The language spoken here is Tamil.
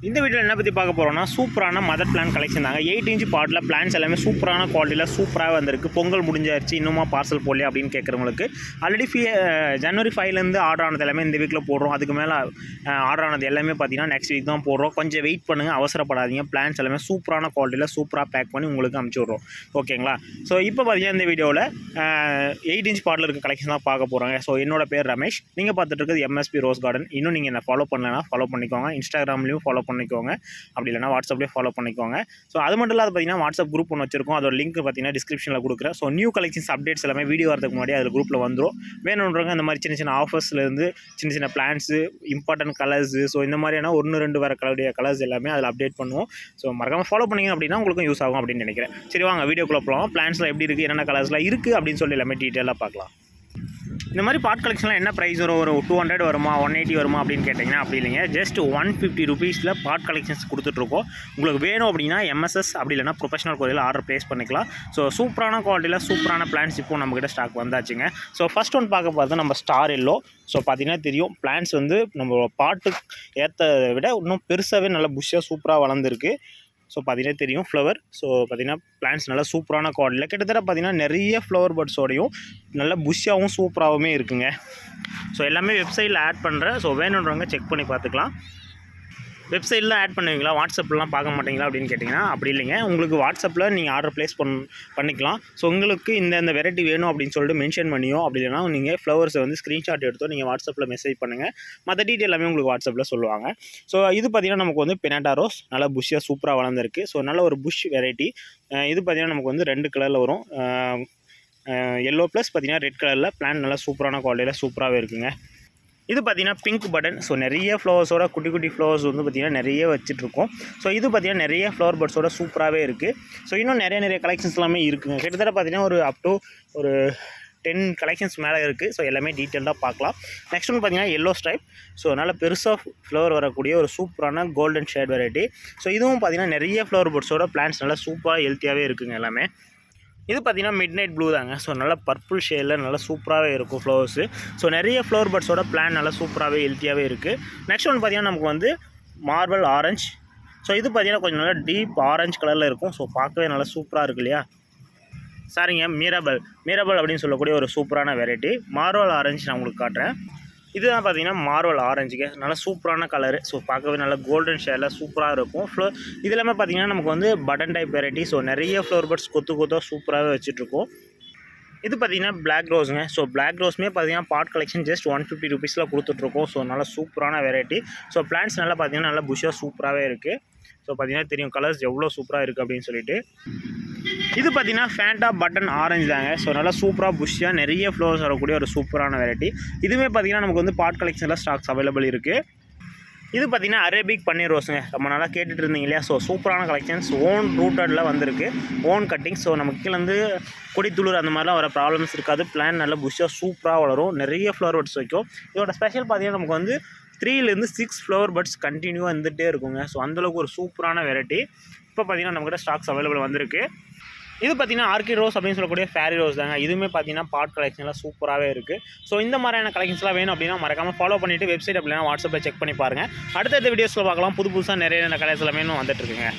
இந்த வீடியோவில் என்ன பற்றி பார்க்க போகிறோம்னா சூப்பரான மதர் பிளான் கலெக்ஷன் தாங்க. 8 இன்ச் பாட்டில் பிளான்ஸ் எல்லாமே சூப்பரான குவாலிட்டியில் சூப்பராக வந்திருக்கு. பொங்கல் முடிஞ்சாச்சு, இன்னுமா பார்சல் போடலையா அப்படின்னு கேட்குறவங்களுக்கு ஆல்ரெடி ஜனவரி 5லேருந்து ஆர்டர் ஆனது எல்லாமே இந்த வீக்கில் போடுறோம். அதுக்கு மேலே ஆர்டர் ஆனது எல்லாமே பார்த்தீங்கன்னா நெக்ஸ்ட் வீக் தான் போடுறோம். கொஞ்சம் வெயிட் பண்ணுங்கள், அவசரப்படாதீங்க. பிளான்ஸ் எல்லாமே சூப்பரான குவாலிட்டியில் சூப்பராக பேக் பண்ணி உங்களுக்கு அனுப்பிச்சி விட்றோம். ஓகேங்களா? ஸோ இப்போ பார்த்தீங்கன்னா இந்த வீடியோவில் 8 இன்ச் பாட்டில் இருக்க கலெக்ஷன் தான் பார்க்க போகிறாங்க. ஸோ என்னோட பேர் ரமேஷ். நீங்கள் பார்த்துட்டு இருக்கிறது MSP ரோஸ் கார்டன். இன்னும் நீங்கள் என்ன ஃபாலோ பண்ணலன்னா ஃபாலோ பண்ணிக்கோங்க. இன்ஸ்டாகிராம்லேயும் ஃபாலோ பண்ணிக்கோங்க, அப்படி இல்லைனா வாட்ஸ்அப்லேயே ஃபாலோ பண்ணிக்கோங்க. ஸோ அது மட்டும் இல்லாத பார்த்தீங்கன்னா வாட்ஸ்அப் குரூப் ஒன்று வச்சிருக்கோம். அதோட லிங்க் பார்த்தீங்கன்னா டிஸ்கிரிப்ஷனில் கொடுக்குறேன். ஸோ நியூ கலெக்ஷன்ஸ் அப்டேட்ஸ் எல்லாமே வீடியோ வரதுக்கு முன்னாடி அதில் குரூப்பில் வந்துடும். வேணுன்றவங்க இந்த மாதிரி சின்ன சின்ன ஆஃபர்ஸ்லேருந்து சின்ன சின்ன பிளான்ஸு, இம்பார்ட்டன்ட் கலர்ஸு, ஸோ இந்த மாதிரியான 1-2 வர கலர்ஸ் எல்லாமே அதில் அப்டேட் பண்ணுவோம். ஸோ மறக்காமல் ஃபாலோ பண்ணிங்க அப்படின்னா உங்களுக்கும் யூஸ் ஆகும் அப்படின்னு நினைக்கிறேன். சரி வாங்க வீடியோக்குள்ளே போகலாம். பிளான்ஸ்லாம் எப்படி இருக்குது, என்னென்ன கலர்ஸ்லாம் இருக்குது அப்படின்னு சொல்லி எல்லாமே டீட்டெயிலாக பார்க்கலாம். இந்த மாதிரி பாட் கலெக்ஷன்லாம் என்ன ப்ரைஸ் வரும்? ஒரு 200 வருமா, 180 வருமா அப்படின்னு கேட்டிங்கன்னா அப்படி இல்லைங்க. ஜஸ்ட் 150 ருபீஸில் பாட் கலெக்ஷன்ஸ் கொடுத்துட்ருக்கோம். உங்களுக்கு வேணும் அப்படின்னா MSS அப்படி இல்லைனா ப்ரொஃபஷனல் கோரியில் ஆர்டர் ப்ளேஸ் பண்ணிக்கலாம். ஸோ சூப்பரான குவாலிட்டியில் சூப்பரான பிளான்ஸ் இப்போ நம்மக்கிட்ட ஸ்டாக் வந்தாச்சுங்க. ஸோ ஃபஸ்ட் ஒன் பார்க்க பார்த்தா நம்ம ஸ்டார் எல்லோ. ஸோ பார்த்தீங்கன்னா தெரியும், பிளான்ஸ் வந்து நம்ம பாட்டுக்கு ஏற்றதை விட இன்னும் பெருசாகவே நல்லா புஷ்ஷாக சூப்பராக வளர்ந்துருக்கு. ஸோ பார்த்தீங்கன்னா தெரியும் ஃப்ளவர். ஸோ பார்த்தீங்கன்னா பிளான்ஸ் நல்லா சூப்பரான குவாலிட்டியில் கிட்டத்தட்ட பார்த்தீங்கன்னா நிறைய ஃப்ளவர் பட்ஸோடையும் நல்லா புஷ்ஷாகவும் சூப்பராகவுமே இருக்குங்க. ஸோ எல்லாமே வெப்சைட்டில் ஆட் பண்ணுறேன். ஸோ வேணுன்றவங்க செக் பண்ணி பார்த்துக்கலாம். வெப்சைட்டில் ஆட் பண்ணுவீங்களா, வாட்ஸ்அப்லாம் பார்க்க மாட்டிங்களா அப்படின்னு கேட்டிங்கன்னா அப்படி இல்லைங்க. உங்களுக்கு வாட்ஸ்அப்பில் நீங்கள் ஆர்டர் ப்ளேஸ் பண்ணிக்கலாம். ஸோ உங்களுக்கு இந்த வெரைட்டி வேணும் அப்படின்னு சொல்லிட்டு மென்ஷன் பண்ணியோ அப்படி இல்லைனா நீங்கள் ஃப்ளவர்ஸை வந்து ஸ்க்ரீன்ஷாட் எடுத்தோ நீங்கள் வாட்ஸ்அப்பில் மெசேஜ் பண்ணுங்கள். மற்ற டீட்டெயில் எல்லாமே உங்களுக்கு வாட்ஸ்அப்பில் சொல்லுவாங்க. ஸோ இது பார்த்திங்கன்னா நமக்கு வந்து பெனாட்டா ரோஸ் நல்லா புஷ்ஷாக சூப்பராக வளர்ந்துருக்கு. ஸோ நல்ல ஒரு புஷ் வெரைட்டி. இது பார்த்திங்கன்னா நமக்கு வந்து 2 கலரில் வரும். எல்லோ ப்ளஸ் பார்த்திங்கன்னா ரெட் கலரில் பிளான் நல்லா சூப்பரான குவாலிட்டியில் சூப்பராகவே இருக்குங்க. இது பார்த்திங்கன்னா பிங்க் பட்டன். ஸோ நிறைய ஃப்ளவர்ஸோட குட்டி குட்டி ஃப்ளவர்ஸ் வந்து பார்த்திங்கன்னா நிறைய வச்சுட்ருக்கோம். ஸோ இது பார்த்திங்கன்னா நிறைய ஃப்ளவர் பட்ஸோட சூப்பராகவே இருக்குது. ஸோ இன்னும் நிறைய கலெக்ஷன்ஸ் எல்லாமே இருக்குங்க. கிட்டத்தட்ட பார்த்திங்கன்னா ஒரு அப் டு ஒரு 10 கலெக்ஷன்ஸ் மேலே இருக்குது. ஸோ எல்லாமே டீட்டெயிலாக பார்க்கலாம். நெக்ஸ்ட் ஒன்று பார்த்திங்கன்னா எல்லோ ஸ்ட்ரைப். ஸோ நல்ல பெருசாக ஃப்ளவர் வரக்கூடிய ஒரு சூப்பரான கோல்டன் ஷேட் வெரைட்டி. ஸோ இதுவும் பார்த்திங்கன்னா நிறைய ஃப்ளவர் பட்ஸோட பிளான்ஸ் நல்லா சூப்பராக ஹெல்த்தியாகவே இருக்குங்க எல்லாமே. இது பார்த்திங்கன்னா மிட் நைட் ப்ளூ தாங்க. ஸோ நல்லா பர்பிள் ஷேடில் நல்லா சூப்பராகவே இருக்கும் ஃப்ளவர்ஸு. ஸோ நிறைய ஃப்ளவர் பட்ஸோட பிளான் நல்லா சூப்பராகவே ஹெல்த்தியாகவே இருக்குது. நெக்ஸ்ட் ஒன்று பார்த்திங்கன்னா நமக்கு வந்து மார்வல் ஆரஞ்ச். ஸோ இது பார்த்திங்கன்னா கொஞ்சம் நல்லா டீப் ஆரஞ்ச் கலரில் இருக்கும். ஸோ பார்க்கவே நல்லா சூப்பராக இருக்கு இல்லையா? சாரிங்க, மீரபல் அப்படின்னு சொல்லக்கூடிய ஒரு சூப்பரான வெரைட்டி. மார்வல் ஆரஞ்சு நான் உங்களுக்கு காட்டுறேன். இதுதான் பார்த்திங்கன்னா மார்வல் ஆரஞ்சுக்கு நல்லா சூப்பரான கலரு. ஸோ பார்க்கவே நல்லா கோல்டன் ஷேடில் சூப்பராக இருக்கும். இது எல்லாமே பார்த்திங்கன்னா நமக்கு வந்து பட்டன் டைப் வெரைட்டி. ஸோ நிறைய ஃப்ளவர் பட்ஸ் கொத்தாக சூப்பராகவே வச்சுட்ருக்கோம். இது பார்த்திங்கன்னா பிளாக் ரோஸுங்க. ஸோ பிளாக் ரோஸுமே பார்த்திங்கன்னா பாட் கலெக்ஷன் ஜஸ்ட் 150 ருபீஸில் கொடுத்துட்ருக்கோம். ஸோ நல்லா சூப்பரான வெரைட்டி. ஸோ பிளான்ஸ் நல்லா பார்த்திங்கன்னா நல்லா புஷ்ஷாக சூப்பராகவே இருக்குது. ஸோ பார்த்திங்கன்னா தெரியும் கலர்ஸ் எவ்வளோ சூப்பராக இருக்குது அப்படின்னு சொல்லிட்டு. இது பார்த்திங்கன்னா ஃபேண்டா பட்டன் ஆரஞ்சு தாங்க. ஸோ நல்லா சூப்பராக புஷ்ஷாக நிறைய ஃப்ளவர்ஸ் வரக்கூடிய ஒரு சூப்பரான வெரைட்டி. இதுவுமே பார்த்திங்கன்னா நமக்கு வந்து பாட் கலெக்ஷனில் ஸ்டாக்ஸ் அவைலபிள் இருக்குது. இது பார்த்திங்கன்னா அரேபிக் பன்னீர் ரோஸுங்க. ரொம்ப நாளாக கேட்டுட்டு இருந்தீங்க இல்லையா? ஸோ சூப்பரான கலெக்ஷன்ஸ் ஓன் ரூட்டடில் வந்திருக்கு. Own cutting. ஸோ நமக்கு கீழே வந்து கொடித்துளூர் அந்த மாதிரிலாம் வர ப்ராப்ளம்ஸ் இருக்காது. பிளான் நல்லா புஷ்ஷாக சூப்பராக வளரும். நிறைய ஃப்ளவர் பட்ஸ் வைக்கும். இதோட ஸ்பெஷல் பார்த்திங்கன்னா நமக்கு வந்து 3லேருந்து 6 ஃப்ளவர் பட்ஸ் கண்டினியூவாக வந்துகிட்டே இருக்குங்க. ஸோ அந்தளவுக்கு ஒரு சூப்பரான வெரைட்டி. இப்போ பார்த்திங்கன்னா நம்மக்கிட்ட ஸ்டாக்ஸ் அவைலபிள் வந்திருக்கு. இது பார்த்திங்கன்னா ஆர்கிட் ரோஸ் அப்படின்னு சொல்லக்கூடிய ஃபேரி ரோஸ் தாங்க. இதுவுமே பார்த்திங்கன்னா பாட் கலெக்ஷன்லாம் சூப்பராகவே இருக்குது. ஸோ இந்த மாதிரியான கலெக்ஷன்ஸ்லாம் வேணும் அப்படின்னா மறக்காமல் ஃபாலோ பண்ணிவிட்டு வெப்சைட் அப்படின்னா வாட்ஸ்அப்பில் செக் பண்ணி பாருங்கள். அடுத்த வீடியோஸில் பார்க்கலாம். புதுசாக நிறைய கலர்ஸ் எல்லாமே வந்துட்டுருக்குங்க.